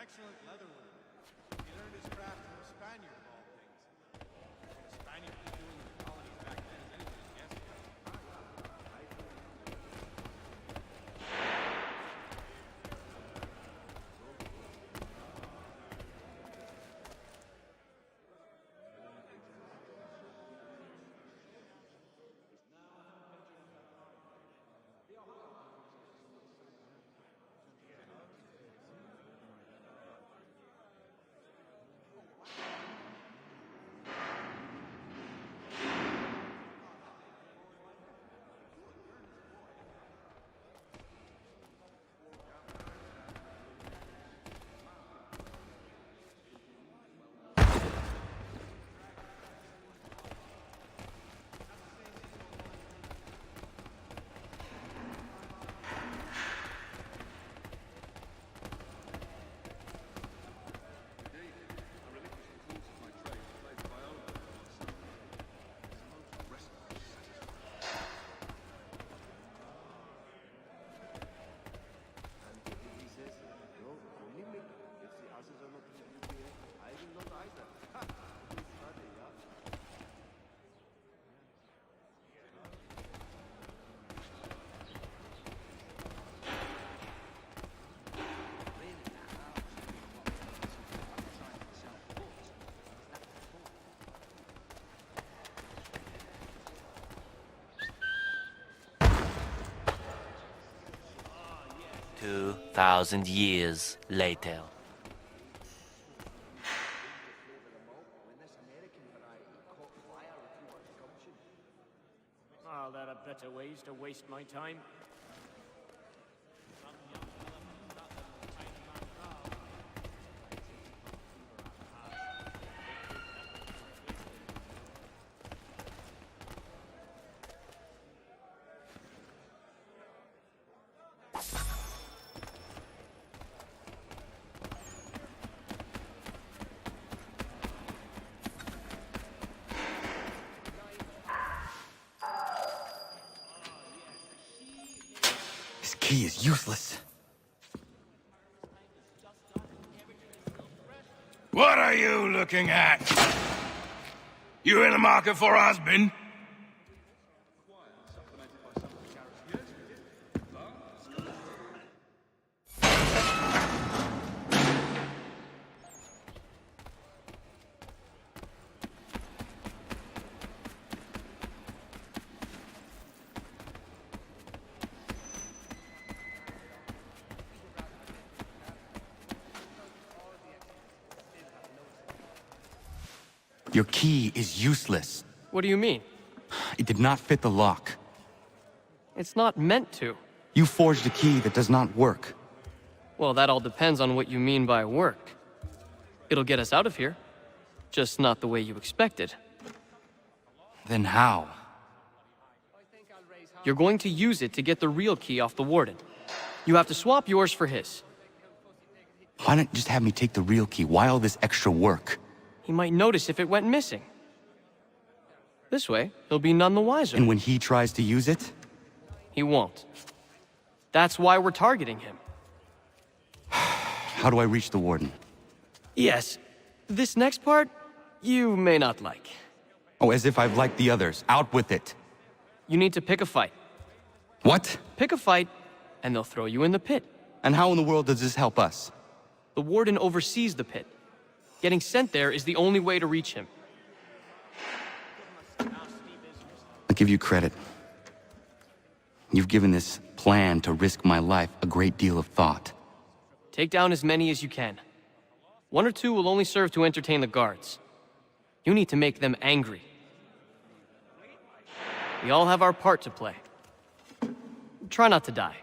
excellent leatherworker. He learned his craft from a Spaniard of all things. What a Spaniard was doing in the colonies back then is anybody's guess. Two 2,000 years later. Oh, there are better ways to waste my time. This key is useless. What are you looking at? You in the market for a husband? Your key is useless. What do you mean? It did not fit the lock. It's not meant to. You forged a key that does not work. Well, that all depends on what you mean by work. It'll get us out of here. Just not the way you expected. Then how? You're going to use it to get the real key off the warden. You have to swap yours for his. Why not just have me take the real key? Why all this extra work? He might notice if it went missing. This way, he'll be none the wiser. And when he tries to use it? He won't. That's why we're targeting him. How do I reach the warden? Yes. This next part, you may not like. Oh, as if I've liked the others. Out with it. You need to pick a fight. What? Pick a fight, and they'll throw you in the pit. And how in the world does this help us? The warden oversees the pit. Getting sent there is the only way to reach him. I'll give you credit. You've given this plan to risk my life a great deal of thought. Take down as many as you can. 1 or 2 will only serve to entertain the guards. You need to make them angry. We all have our part to play. Try not to die.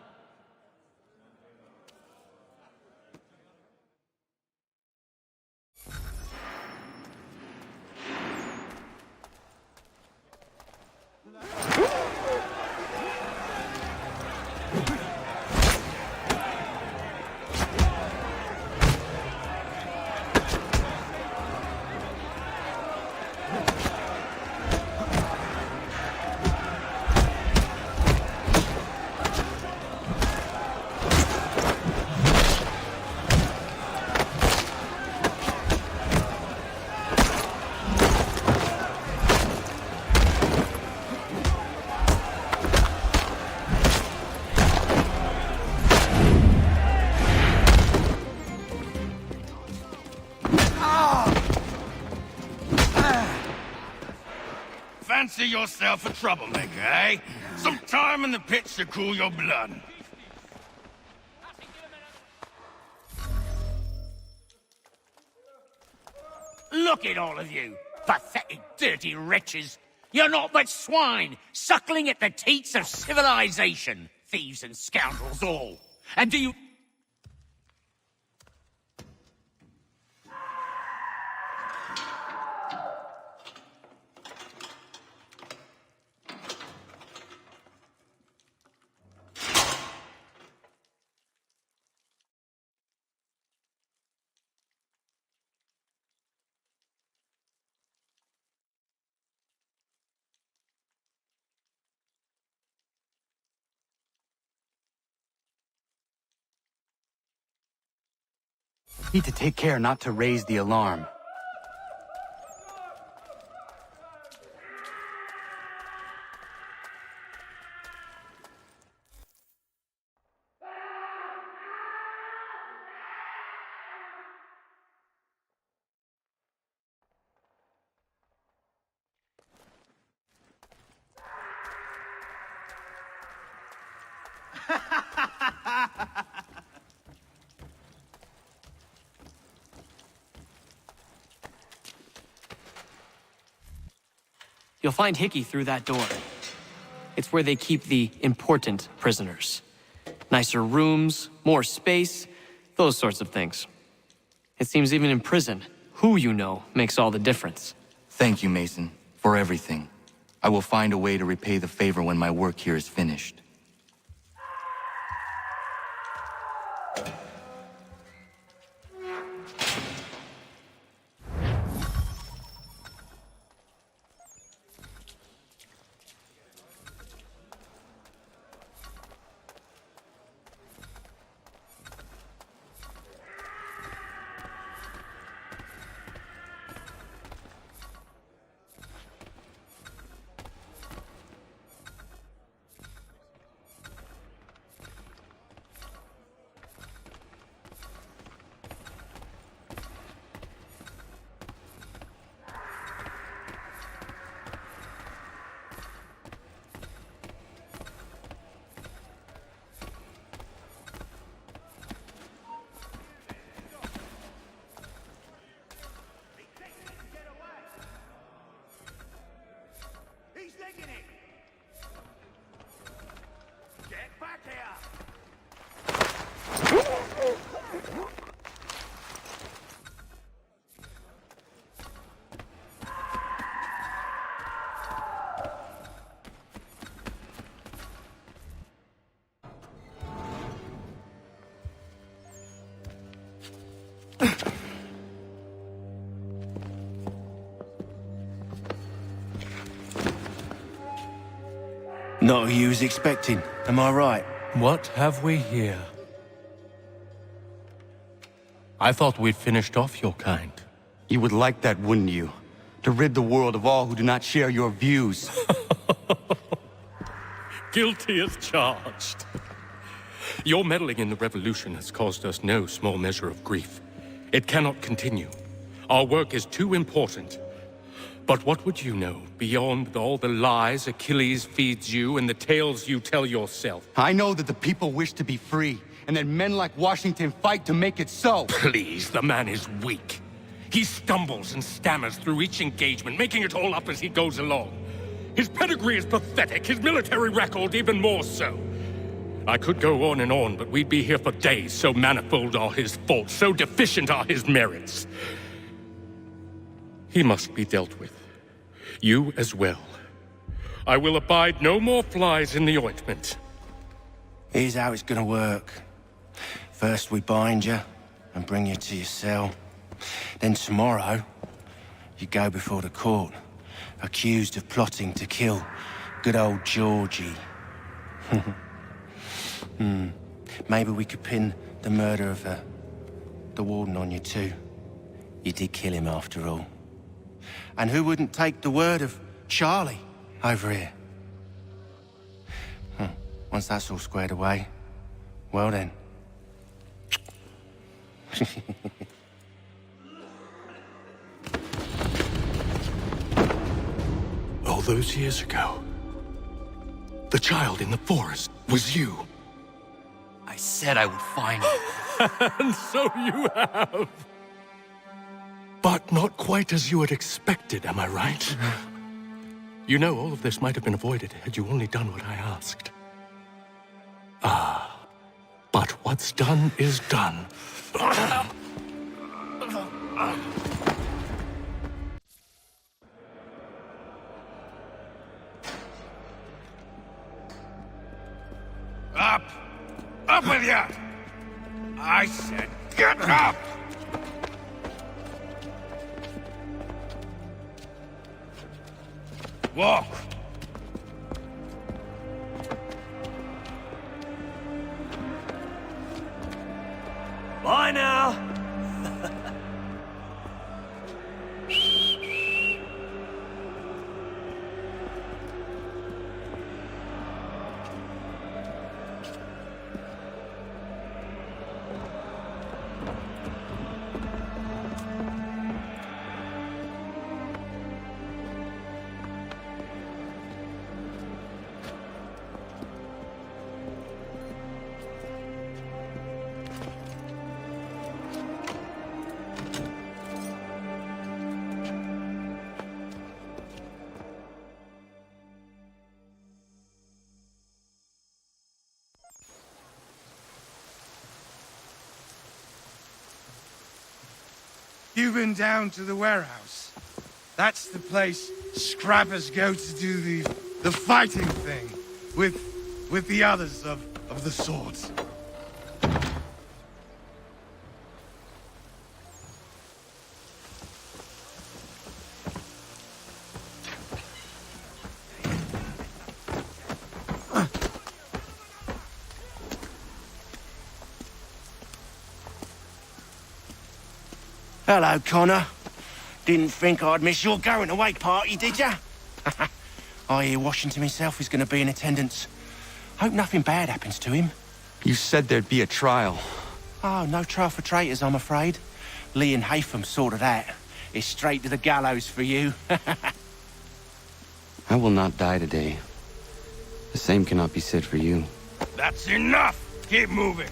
fancy yourself a troublemaker, eh? Some time in the pits to cool your blood. Look at all of you, pathetic, dirty wretches. You're not but swine, suckling at the teats of civilization. Thieves and scoundrels all. And do you... Need to take care not to raise the alarm. You'll find Hickey through that door. It's where they keep the important prisoners. Nicer rooms, more space, those sorts of things. It seems even in prison, who you know makes all the difference. Thank you, Mason, for everything. I will find a way to repay the favor when my work here is finished. He's digging it! Get back here! Not who you was expecting, am I right? What have we here? I thought we'd finished off your kind. You would like that, wouldn't you? To rid the world of all who do not share your views. Guilty as charged. Your meddling in the revolution has caused us no small measure of grief. It cannot continue. Our work is too important. But what would you know beyond all the lies Achilles feeds you and the tales you tell yourself? I know that the people wish to be free, and that men like Washington fight to make it so. Please, the man is weak. He stumbles and stammers through each engagement, making it all up as he goes along. His pedigree is pathetic, his military record even more so. I could go on and on, but we'd be here for days, so manifold are his faults, so deficient are his merits. He must be dealt with. You as well. I will abide no more flies in the ointment. Here's how it's gonna work. First we bind you and bring you to your cell. Then tomorrow, you go before the court, accused of plotting to kill good old Georgie. Maybe we could pin the murder of the warden on you too. You did kill him after all. And who wouldn't take the word of Charlie over here? Once that's all squared away, well then. All those years ago, the child in the forest was you. I said I would find you. And so you have. But not quite as you had expected, am I right? You know, all of this might have been avoided had you only done what I asked. But what's done is done. Up! Up with you! I said get up! Walk! Bye now. You've been down to the warehouse. That's the place scrappers go to do the fighting thing with the others of the swords. Hello, Connor. Didn't think I'd miss your going-away party, did ya? I hear Washington himself is going to be in attendance. Hope nothing bad happens to him. You said there'd be a trial. Oh, no trial for traitors, I'm afraid. Lee and Haytham sorted that. It's straight to the gallows for you. I will not die today. The same cannot be said for you. That's enough! Keep moving!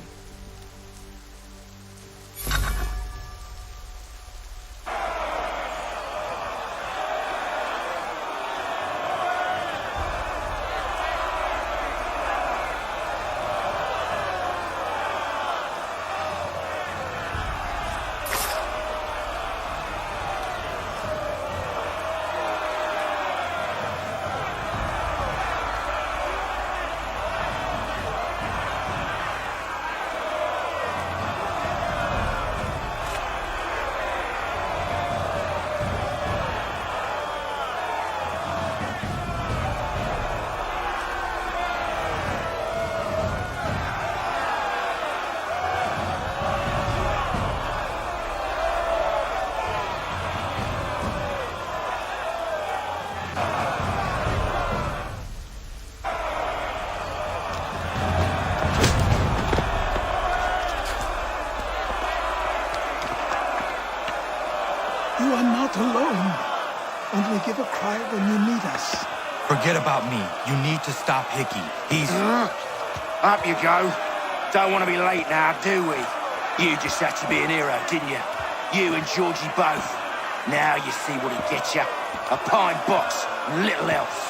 You are not alone. Only give a cry when you need us. Forget about me. You need to stop Hickey. He's... Up you go. Don't want to be late now, do we? You just had to be an hero, didn't you? You and Georgie both. Now you see what he gets you. A pine box, and little else.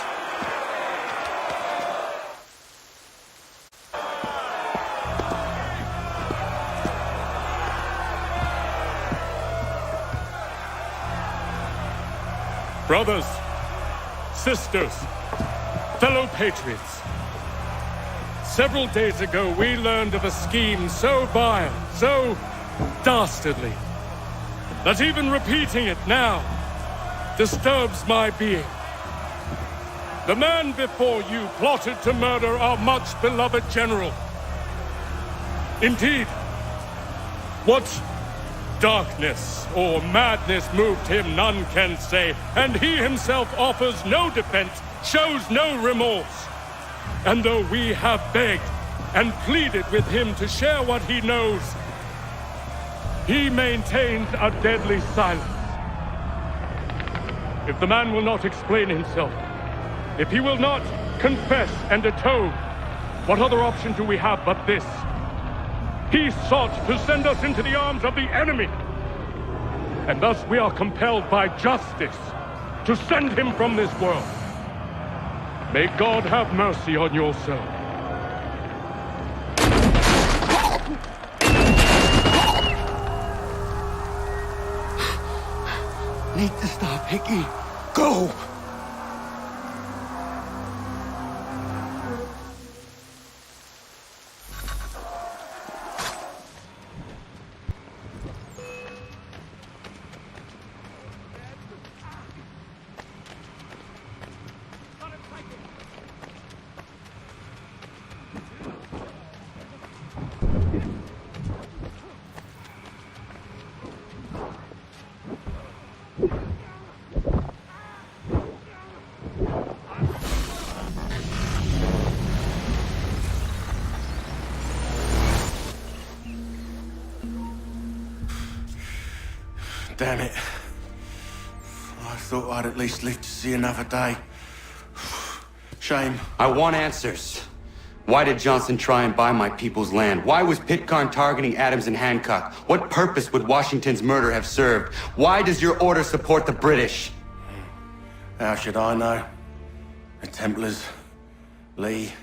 Brothers, sisters, fellow patriots. Several days ago, we learned of a scheme so vile, so dastardly, that even repeating it now disturbs my being. The man before you plotted to murder our much-beloved general. Indeed, what darkness or madness moved him, none can say, and he himself offers no defense, shows no remorse. And though we have begged and pleaded with him to share what he knows, he maintains a deadly silence. If the man will not explain himself, If he will not confess and atone, what other option do we have but this? He sought to send us into the arms of the enemy. And thus we are compelled by justice to send him from this world. May God have mercy on your soul. Need to stop, Hickey. Go! Damn it. I thought I'd at least live to see another day. Shame. I want answers. Why did Johnson try and buy my people's land? Why was Pitcairn targeting Adams and Hancock? What purpose would Washington's murder have served? Why does your order support the British? How should I know? The Templars, Lee,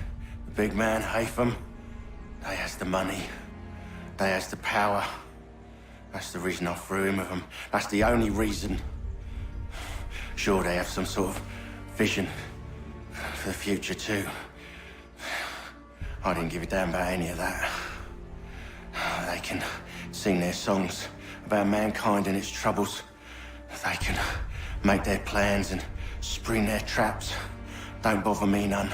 the big man, Haytham, they has the money. They has the power. That's the reason I threw him with them. That's the only reason. Sure, they have some sort of vision for the future, too. I didn't give a damn about any of that. They can sing their songs about mankind and its troubles. They can make their plans and spring their traps. Don't bother me none.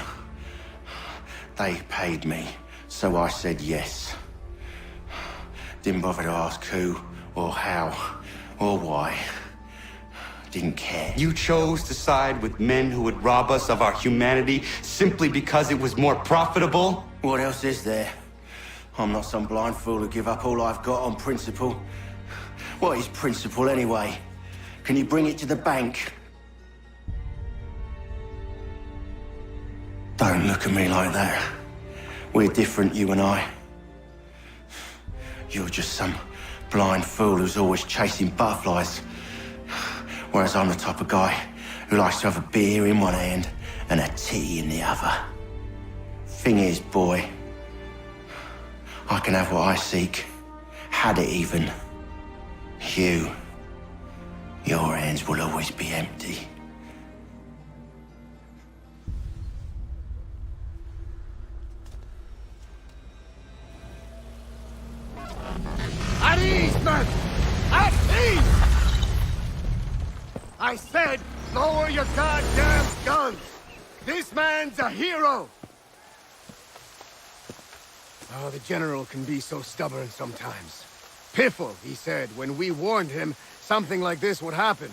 They paid me, so I said yes. Didn't bother to ask who, or how, or why. Didn't care. You chose to side with men who would rob us of our humanity simply because it was more profitable? What else is there? I'm not some blind fool who give up all I've got on principle. What is principle anyway? Can you bring it to the bank? Don't look at me like that. We're different, you and I. You're just some blind fool who's always chasing butterflies. Whereas I'm the type of guy who likes to have a beer in one hand and a tea in the other. Thing is, boy, I can have what I seek. Had it even. Your hands will always be empty. At ease, men! At ease! I said, lower your goddamn guns! This man's a hero! Oh, the General can be so stubborn sometimes. Piffle, he said, when we warned him something like this would happen.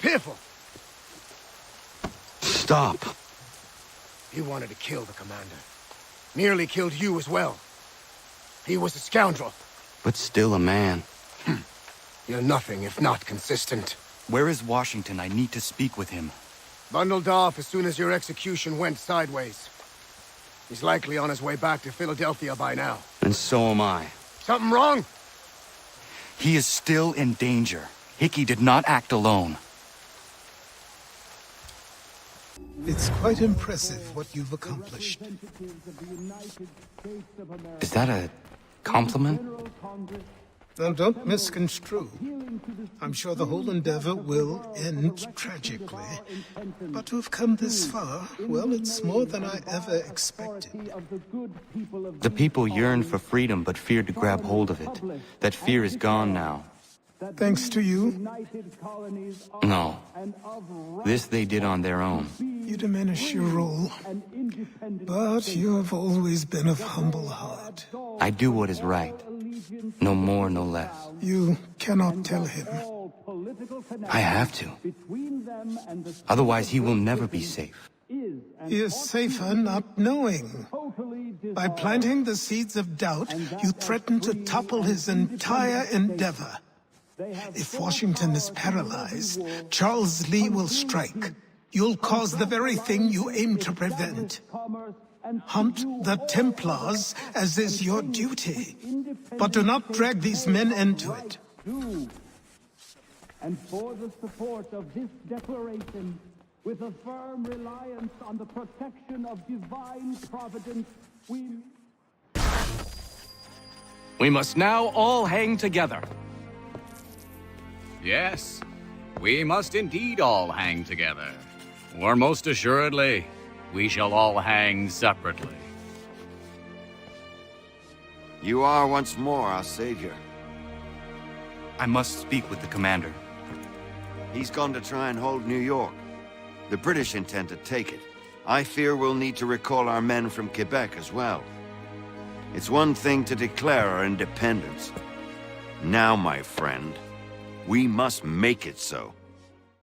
Piffle! Stop. He wanted to kill the commander. Nearly killed you as well. He was a scoundrel. But still a man. You're nothing if not consistent. Where is Washington? I need to speak with him. Bundled off as soon as your execution went sideways. He's likely on his way back to Philadelphia by now. And so am I. Something wrong? He is still in danger. Hickey did not act alone. It's quite impressive what you've accomplished. Is that a compliment? Now, don't misconstrue. I'm sure the whole endeavor will end tragically. But to have come this far, well, it's more than I ever expected. The people yearned for freedom but feared to grab hold of it. That fear is gone now. Thanks to you? No. This they did on their own. You diminish your role. But you have always been of humble heart. I do what is right. No more, no less. You cannot tell him. I have to. Otherwise, he will never be safe. He is safer not knowing. By planting the seeds of doubt, you threaten to topple his entire endeavor. If Washington is paralyzed, Charles Lee will strike. you'll cause the very thing you aim to prevent. Hunt the Templars, as is your duty. But do not drag these men into it. And for the support of this declaration, with a firm reliance on the protection of divine providence, We must now all hang together. Yes, we must indeed all hang together. Or most assuredly, we shall all hang separately. You are once more our savior. I must speak with the commander. He's gone to try and hold New York. The British intend to take it. I fear we'll need to recall our men from Quebec as well. It's one thing to declare our independence. Now, my friend, we must make it so.